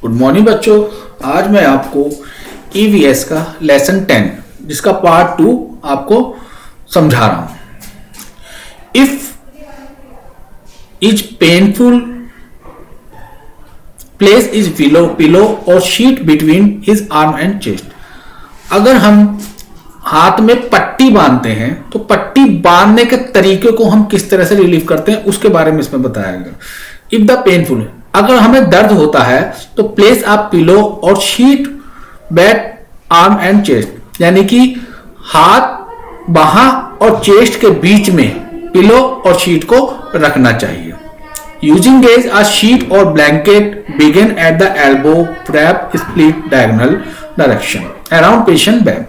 Good morning बच्चों। आज मैं आपको ईवीएस का लेसन 10 जिसका पार्ट 2 आपको समझा रहा हूं। If is painful place is pillow or sheet between his arm and chest. अगर हम हाथ में पट्टी बांधते हैं तो पट्टी बांधने के तरीके को हम किस तरह से रिलीव करते हैं उसके बारे में इसमें बताया गया। इफ द पेनफुल, अगर हमें दर्द होता है तो place a pillow or sheet back arm and chest, यानी कि हाथ बाहां और चेस्ट के बीच में पिलो और शीट को रखना चाहिए। यूजिंग गेज अ शीट और blanket begin at the elbow, wrap split diagonal direction around patient back.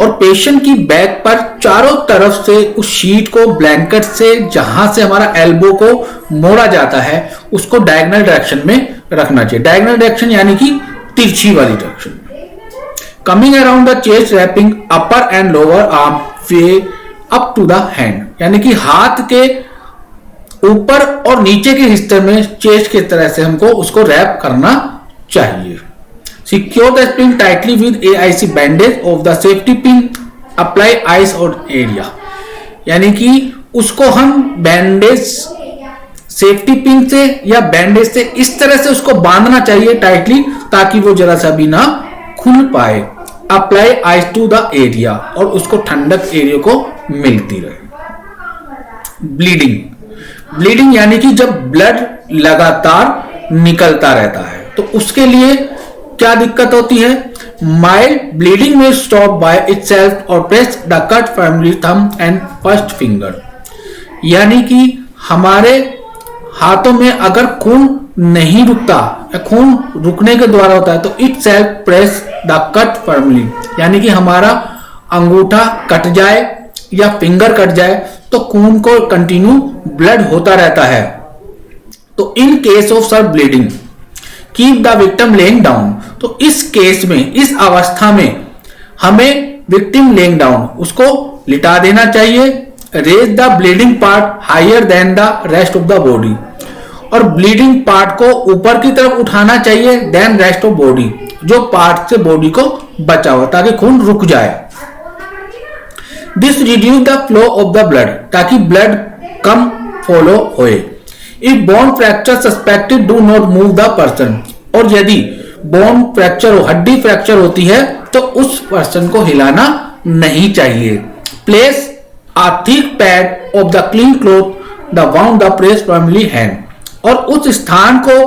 और पेशेंट की बैक पर चारों तरफ से उस शीट को ब्लैंकेट से जहां से हमारा एल्बो को मोड़ा जाता है उसको डायगोनल डायरेक्शन में रखना चाहिए। डायगोनल डायरेक्शन यानी कि तिरछी वाली direction. Coming around the chest, wrapping upper and lower arm way up to the hand, यानी कि हाथ के ऊपर और नीचे के हिस्से में चेस्ट की तरह से हमको उसको रैप करना चाहिए। Secure the spring tightly with AIC bandage of the safety pin. Apply ice on area. यानी कि उसको हम बैंडेज सेफ्टी पिन से या बैंडेज से इस तरह से उसको बांधना चाहिए टाइटली ताकि वो जरा सा भी ना खुल पाए। Apply ice to the area, और उसको ठंडक एरिया को मिलती रहे। ब्लीडिंग यानी कि जब ब्लड लगातार निकलता रहता है तो उसके लिए क्या दिक्कत होती है। माइल्ड ब्लीडिंग में स्टॉप बाय इटसेल्फ और press the cut firmly thumb and first finger, यानी कि हमारे हाथों में अगर खून नहीं रुकता या खून रुकने के द्वारा होता है तो itself press the cut firmly, यानी कि हमारा अंगूठा कट जाए या फिंगर कट जाए तो खून को कंटिन्यू ब्लड होता रहता है। तो इन case of sir bleeding keep the victim laying down, तो इस केस में इस अवस्था में हमें विक्टिम लेइंग डाउन उसको लिटा देना चाहिए। Raise the bleeding part higher than the rest of the body, और ब्लीडिंग पार्ट को ऊपर की तरफ उठाना चाहिए देन रेस्ट ऑफ बॉडी, जो पार्ट से बॉडी को बचा हुआ ताकि खून रुक जाए। This reduce the flow of the blood, ताकि ब्लड कम फॉलो होए। If bone fracture suspected do not move the person, और यदि बोन फ्रैक्चर हो, हड्डी फ्रैक्चर होती है तो उस पर्सन को हिलाना नहीं चाहिए। Place a thick pad of the clean cloth the wound the press firmly hand, और उस स्थान को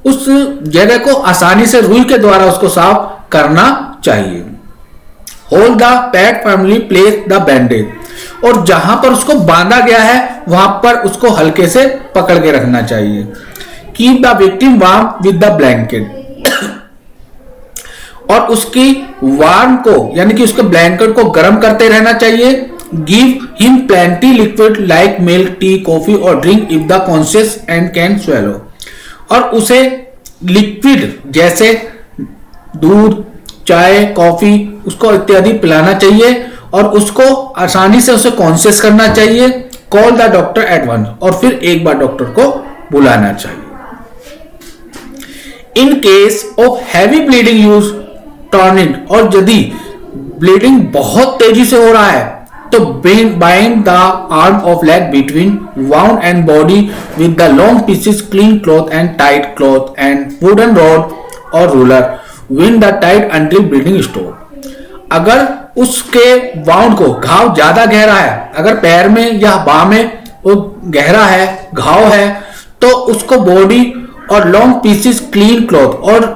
उस जगह को आसानी से रुई के द्वारा उसको साफ करना चाहिए। Hold the pad firmly, place the bandage, और जहां पर उसको बांधा गया है वहां पर उसको हल्के से पकड़ के रखना चाहिए। Keep the victim warm with the blanket, और उसकी वार्म को यानी कि उसके ब्लैंकेट को गर्म करते रहना चाहिए। Give him plenty liquid like milk, tea, coffee और drink if the conscious and can swallow, और उसे लिक्विड जैसे दूध, चाय, कॉफी उसको इत्यादि पिलाना चाहिए और उसको आसानी से उसे कॉन्शियस करना चाहिए। Call the doctor at once, और फिर एक बार डॉक्टर को बुलाना चाहिए। In case of heavy bleeding use tourniquet, और यदि ब्लीडिंग बहुत तेजी से हो रहा है तो bind the arm of leg between wound and body with the long pieces clean cloth and tight cloth and wooden rod और ruler, wind the tight until bleeding stop. अगर उसके वाउंड को, घाव ज्यादा गहरा है, अगर पैर में या बाह में वो गहरा है, घाव है, तो उसको बॉडी और लॉन्ग पीसेस क्लीन क्लॉथ और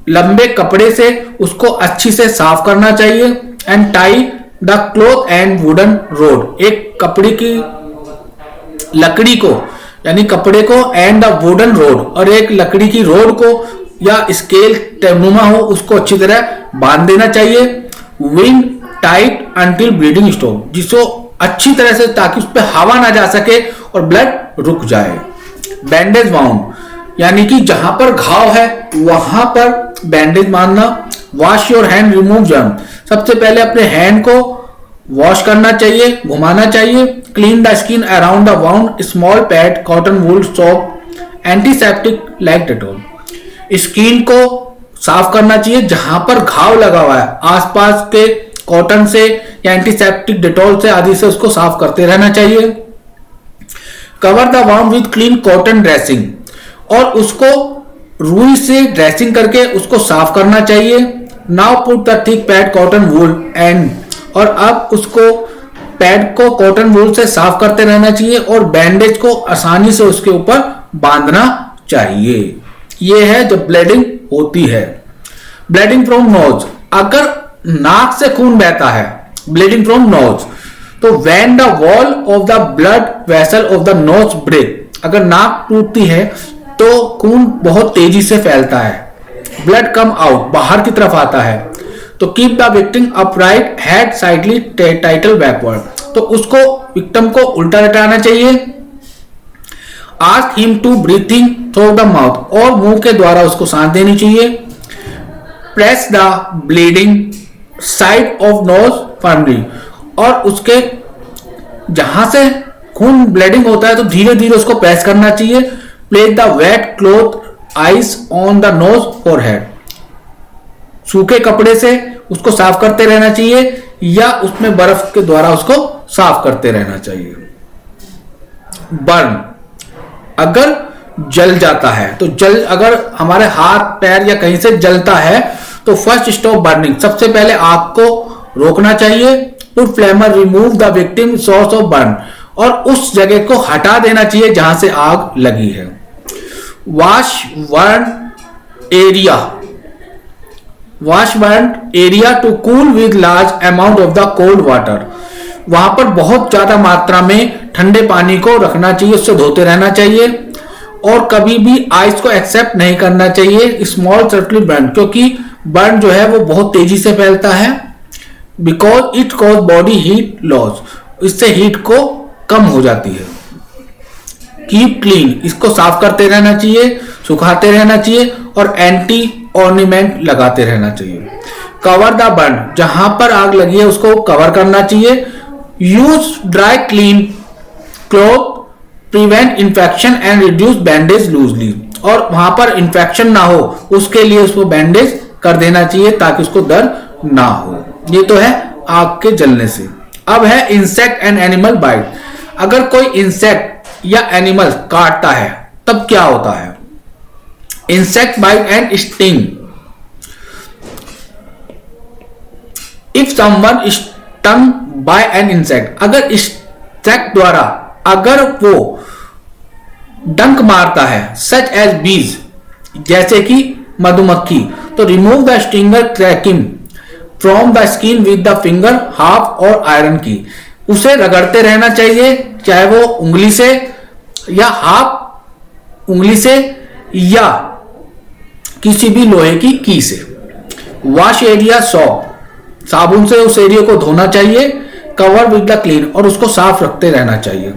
लंबे कपड़े से उसको अच्छी से साफ करना चाहिए। And tie the cloth and wooden road, एक कपड़े की लकड़ी को यानी कपड़े को एंड द वुडन रोड, और एक लकड़ी की रोड को या स्केल नुमा हो उसको अच्छी तरह बांध देना चाहिए। Wing tight until bleeding stop, जिसको अच्छी तरह से ताकि उस पर हवा ना जा सके और ब्लड रुक जाए। बैंडेज वाउंड, यानी कि जहां पर घाव है वहां पर बैंडेज बांधना। Wash your hand, remove germ, सबसे पहले अपने हैंड को वॉश करना चाहिए, घुमाना चाहिए। Clean the skin around the wound, small pad, cotton wool, soap, antiseptic like Dettol. Skin को साफ करना चाहिए, जहां पर घाव लगा हुआ है आसपास के कॉटन से या एंटीसेप्टिक डेटॉल से आदि से उसको साफ करते रहना चाहिए। Cover the wound with clean cotton dressing, और उसको रुई से ड्रेसिंग करके उसको साफ करना चाहिए। Now put the thick pad cotton wool and, और अब उसको पैड को कॉटन वूल से साफ करते रहना चाहिए और बैंडेज को आसानी से उसके ऊपर बांधना चाहिए। यह है जब ब्लीडिंग होती है। ब्लीडिंग फ्रॉम नोज, अगर नाक से खून बहता है, ब्लीडिंग फ्रॉम नोज, तो when the wall of the blood vessel of the nose break, अगर नाक टूटती है तो खून बहुत तेजी से फैलता है, ब्लड कम आउट, बाहर की तरफ आता है, तो keep the victim upright, head slightly tilted backward, तो उसको विक्टिम को उल्टा लटाना चाहिए। Ask him to breathing through the mouth, और मुंह के द्वारा उसको सांस देनी चाहिए। Press the bleeding side of nose firmly, और उसके जहां से खून ब्लीडिंग होता है तो धीरे धीरे उसको प्रेस करना चाहिए। Place the wet cloth ice on the nose forehead, सूखे कपड़े से उसको साफ करते रहना चाहिए या उसमें बर्फ के द्वारा उसको साफ करते रहना चाहिए। बर्न, अगर जल जाता है तो अगर हमारे हाथ पैर या कहीं से जलता है तो फर्स्ट स्टॉप बर्निंग, सबसे पहले आग को रोकना चाहिए। पुट फ्लेमर, remove the victim source of burn, और उस जगह को हटा देना चाहिए जहां से आग लगी है। Wash burn area, wash burn area to cool with large amount of the cold water, वहां पर बहुत ज्यादा मात्रा में ठंडे पानी को रखना चाहिए, उससे धोते रहना चाहिए। और कभी भी आइस को एक्सेप्ट नहीं करना चाहिए स्मॉल सर्कुलर बर्न, क्योंकि बर्न जो है वो बहुत तेजी से फैलता है। Because it cause body heat loss, इससे हीट को कम हो जाती है। कीप क्लीन, इसको साफ करते रहना चाहिए, सुखाते रहना चाहिए और एंटी ऑर्नामेंट लगाते रहना चाहिए। कवर द बर्न, जहां पर आग लगी है उसको कवर करना चाहिए। Use dry clean cloth, prevent infection and reduce bandage loosely, और वहां पर इन्फेक्शन ना हो उसके लिए उसको बैंडेज कर देना चाहिए ताकि उसको दर्द ना हो। ये तो है आग के जलने से। अब है इंसेक्ट एंड एनिमल बाइट, अगर कोई इंसेक्ट या एनिमल काटता है तब क्या होता है। Insect bite and sting, if someone stung by an insect, अगर इंसेक्ट द्वारा अगर वो डंक मारता है, सच एज बीज, जैसे कि मधुमक्खी, तो remove the stinger cracking from the skin with the finger half और आयरन की, उसे रगड़ते रहना चाहिए, चाहे वो उंगली से या हाफ उंगली से या किसी भी लोहे की की से। वॉश एरिया सॉप, साबुन से उस एरिया को धोना चाहिए। कवर विद द क्लीन, और उसको साफ रखते रहना चाहिए।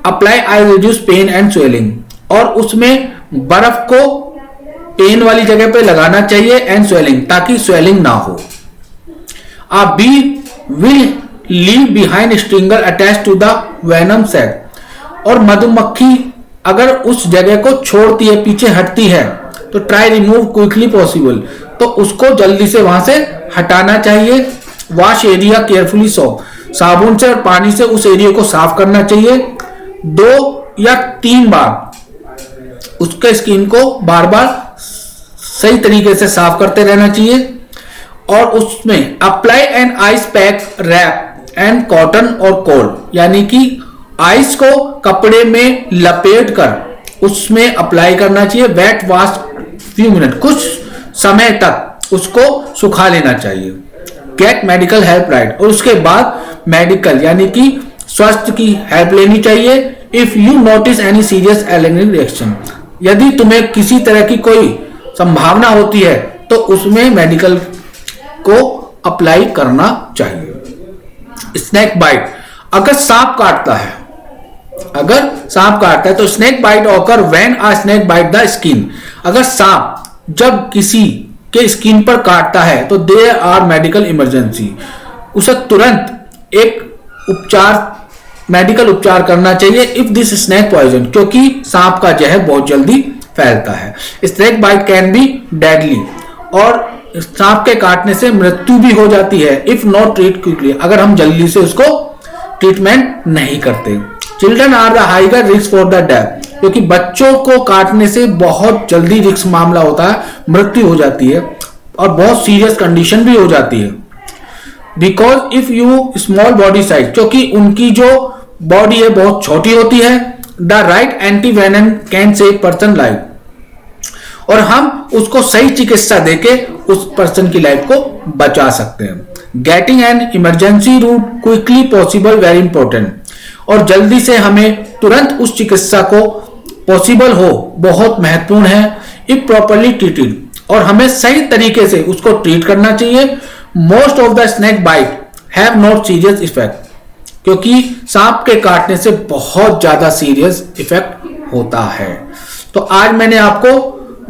Apply ice reduce pain and swelling, और उसमें बर्फ को पेन वाली जगह पे लगाना चाहिए एंड स्वेलिंग, ताकि स्वेलिंग ना हो। A bee will leave behind stinger attached to the venom sac, और मधुमक्खी अगर उस जगह को छोड़ती है, पीछे हटती है, तो ट्राई रिमूव क्विकली पॉसिबल, तो उसको जल्दी से वहां से हटाना चाहिए। वॉश एरिया केयरफुली सोप, साबुन से और पानी से उस एरिया को साफ करना चाहिए 2 या 3 बार। उसके स्किन को बार बार सही तरीके से साफ करते रहना चाहिए। और उसमें apply an ice pack wrap and cotton और कोल्ड, यानी कि आइस को कपड़े में लपेट कर उसमें अप्लाई करना चाहिए। वेट वॉश फ्यू मिनट, कुछ समय तक उसको सुखा लेना चाहिए। गेट मेडिकल हेल्प राइट, और उसके बाद मेडिकल यानी कि स्वास्थ्य की हेल्प लेनी चाहिए। If you notice any serious allergic reaction, यदि तुम्हें किसी तरह की कोई संभावना होती है तो उसमें मेडिकल को अप्लाई करना चाहिए। स्नेक बाइट, अगर सांप काटता है, तो snake bite occur when a snake bite the skin, अगर सांप जब किसी के स्किन पर काटता है तो देयर आर मेडिकल इमरजेंसी, उसे तुरंत एक मेडिकल उपचार करना चाहिए। इफ दिस स्नेक पॉइजन, क्योंकि सांप का जहर बहुत जल्दी फैलता है। Snake bite can be deadly, और सांप के काटने से मृत्यु भी हो जाती है इफ नॉट ट्रीट क्विकली, अगर हम जल्दी से उसको ट्रीटमेंट नहीं करते। Children are the higher risk for the death, क्योंकि बच्चों को काटने से बहुत जल्दी रिस्क मामला होता है, मृत्यु हो जाती है और बहुत सीरियस कंडीशन भी हो जाती है। Because if you small body size, क्योंकि उनकी जो बॉडी है बहुत छोटी होती है, the right anti venom can save person life, और हम उसको सही चिकित्सा देके उस पर्सन की लाइफ को बचा सकते हैं। Getting an emergency route quickly possible very important, और जल्दी से हमें तुरंत उस चिकित्सा को पॉसिबल हो बहुत महत्वपूर्ण है। इफ प्रॉपरली ट्रीटेड, और हमें सही तरीके से उसको ट्रीट करना चाहिए। Most of the snake bite have not serious effect, क्योंकि सांप के काटने से बहुत ज्यादा सीरियस इफेक्ट होता है। तो आज मैंने आपको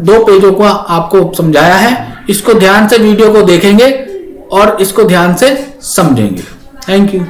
2 पेजों को आपको समझाया है, इसको ध्यान से वीडियो को देखेंगे और इसको ध्यान से समझेंगे। Thank you.